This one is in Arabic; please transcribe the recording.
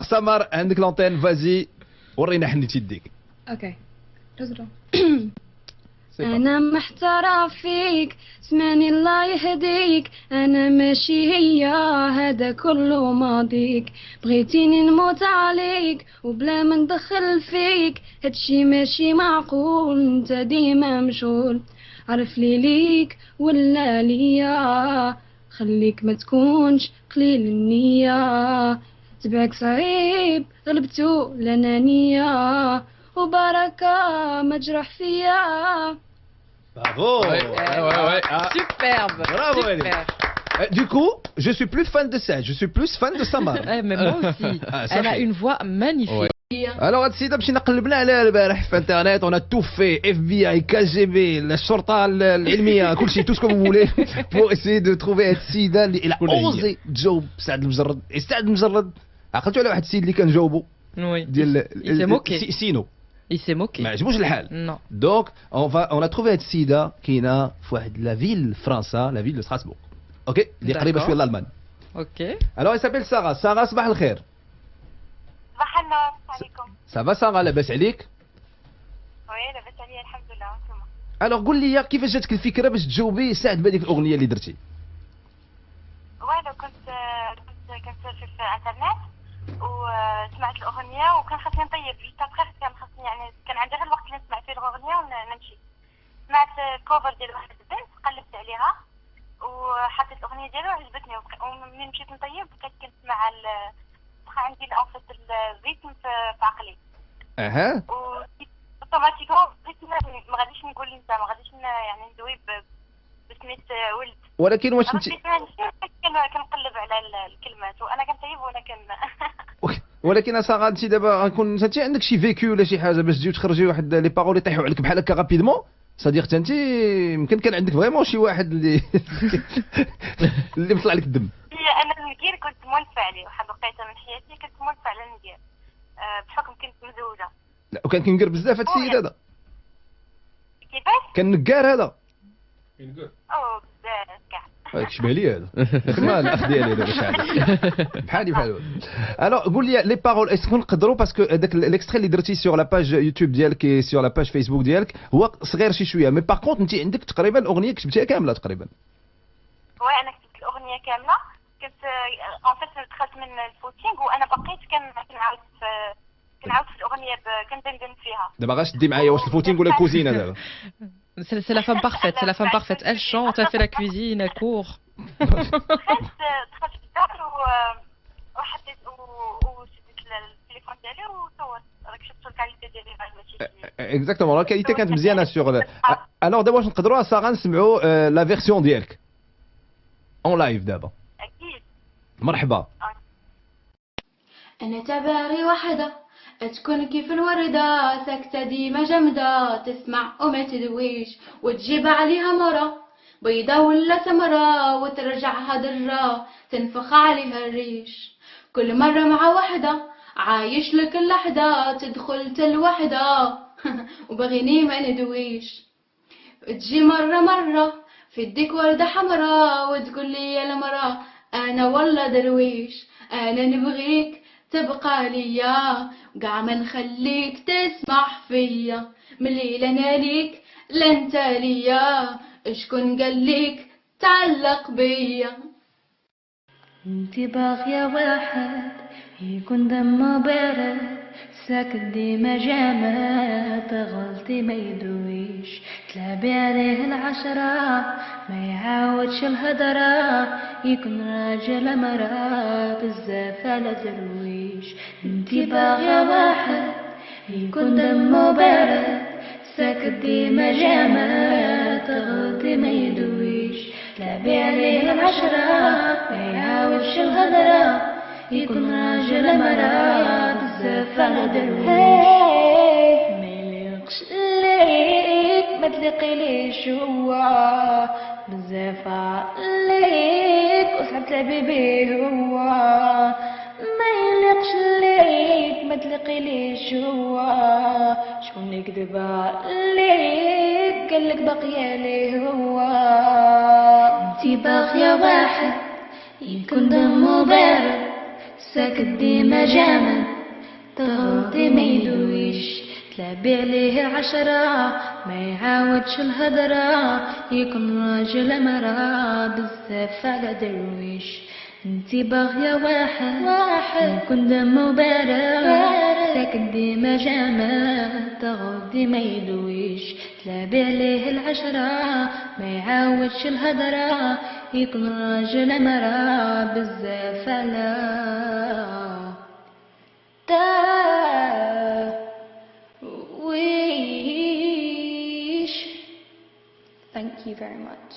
سمر عندك لونتين فازي ورينا حنيتي يديك. اوكي جزرة. أنا محتارة فيك اسمعني الله يهديك، أنا ماشي هي هذا كله ماضيك، بغيتيني نموت عليك وبلا ما ندخل فيك، هادشي ماشي معقول انت ديما مشغول، عرف لي ليك ولا ليا، خليك ما تكونش قليل النية، تبعك صعيب غلبتو الأنانية، وبركة ما جرح فيا. Bravo. Ouais. Superbe. Bravo, Super. Du coup, je suis plus fan de ça, je suis plus fan de Samar. Mais moi aussi. Elle a une voix magnifique. Alors هاد السيده مشينا قلبنا عليها البارح في انترنت، on a tout fait, FBI, KGB, الشرطه العلميه، كل شيء tout ce que vous voulez pour essayer de trouver هاد السيده اللي الى اوزي تجاوب سعد المجرد. سعد المجرد عقلتوا على واحد السيد اللي كان جاوبو ديال سينو Il s'est moqué. ما عجبوش الحال. Non. Donc on a trouvé هاد السيده كاينه في واحد لا فيل فرنسا، لا فيل دو ستراسبورغ. اوكي اللي قريبه شويه لالمان. اوكي. Alors elle s'appelle Sarah. Sarah صباح الخير. صباح النور عليكم. صافا سارة لاباس عليك؟ وي لاباس عليا الحمد لله وانتوما؟ الوغ قول لي كيفاش جاتك الفكره باش تجاوبي سعد بهذيك الاغنيه اللي درتي؟ والو كنت كنسيرفي في الانترنت وسمعت الاغنيه وكان خاصني نطيب جوست ابخي، كان خاصني يعني كان عندي غير الوقت اللي نسمع فيه الاغنيه ونمشي. سمعت كوفر ديال واحد البنت قلبت عليها وحطيت الاغنيه ديالو وعجبتني، ومن مشيت نطيب بقيت كنسمع عندي الاوفيس الريتم في عقلي. اها. اوتوماتيكمون ما غاديش نقول انت، ما غاديش يعني ندوي بسميت ولد، ولكن واش انت كنقلب على الكلمات وانا كنطيب وانا ولكن سارة انت دابا غنكون انت عندك شي فيكو ولا شي حاجه باش تجيو تخرجي واحد لي بارول يطيحوا عليك بحال هكا رابيدمون صديقتي انت يمكن كان عندك فريمون شي واحد اللي اللي بيطلع لك الدم. انا النكير كنت مولفه عليه، واحد الوقيته من حياتي كنت مولفه على النكير بحكم كنت مزوجه. لا وكان كينقر بزاف هذا السيد هذا. كيفاش؟ كان نقار هذا. بزاف كاع. شبه لي هذا خدمه الاخ ديالي دابا شحال بحالي بحال. الوغ قول لي لي بارول اسكو نقدروا باسكو هذاك الاكستري اللي درتي سور لا باج يوتيوب ديالك سور لا باج فيسبوك ديالك هو صغير شي شويه، مي باغ كونت انت عندك تقريبا الاغنيه كتبتيها كامله تقريبا. وي انا كتبت الاغنيه كامله، كنت اون فيت دخلت من الفوتينغ وانا بقيت كنعاود في الاغنيه كندندن فيها. دابا غاش تدي معايا واش الفوتينغ ولا الكوزينه دابا؟ C'est la femme parfaite, c'est la femme parfaite. Elle chante, elle fait la cuisine, elle court. دخلت في الدار وحطيت وشديت التليفون ديالي وصورت، راك شفتوا الكاليتي ديالي ماشي. اكزاكتومون لا كاليتي كانت مزيانه سيغ. الوغ دابا واش نقدروا سارة نسمعوا لا فيرسيون ديالك اون لايف دابا؟ اكيد. مرحبا. أنا تباغي وحدة تكون كيف الوردة، ساكتة ديما جامدة، تسمع وما تدويش، وتجيب عليها مرة بيضة ولا سمرة، وترجعها درة تنفخ عليها الريش، كل مرة مع وحدة عايش لك اللحظة، تدخل الوحدة وبغيني ما ندويش، تجي مرة في الديك وردة حمرا، وتقول لي يا المرة أنا والله درويش، أنا نبغيك تبقى ليا وقع ما نخليك تسمح فيا، من الليلة انا ليك لا انت ليا، شكون قاليك تعلق بيا؟ انتي باغية واحد يكون دمه بارد، ساكت ديما جامد، غلطي ما يدويش، تلعبي عليه العشرة ما يعاودش الهدرة، يكون راجل مرة بزاف على درويش. انتي باغية واحد يكون دمه بارد، ساكت ديما جامد، غلطي ما يدويش، تلعبي عليه العشرة ما يعاودش الهدرة، يكون راجل مرة بزاف على درويش. ميليقش ليك ما تلقيليش هو بزاف عليك وصعب تلعبي بيه هو، ما يليقش ليك ما تلقيليش هو، شكون اللي كذب عليك قالك باقية ليه هو؟ انتي باغية واحد يكون دمه بارد، ساكت ديما جامد، تغلطي ما يدويش تلعبي عليه 10 ما يعاودش الهضرة يكون راجل مرا بزاف على درويش انتي باغية واحد يكون دمو بارد ساكن ديما جامع تغلطي ما يدويش تلعبي عليه 10 ما يعاودش الهضرة يكون راجل مرا بزاف على wish. Thank you very much.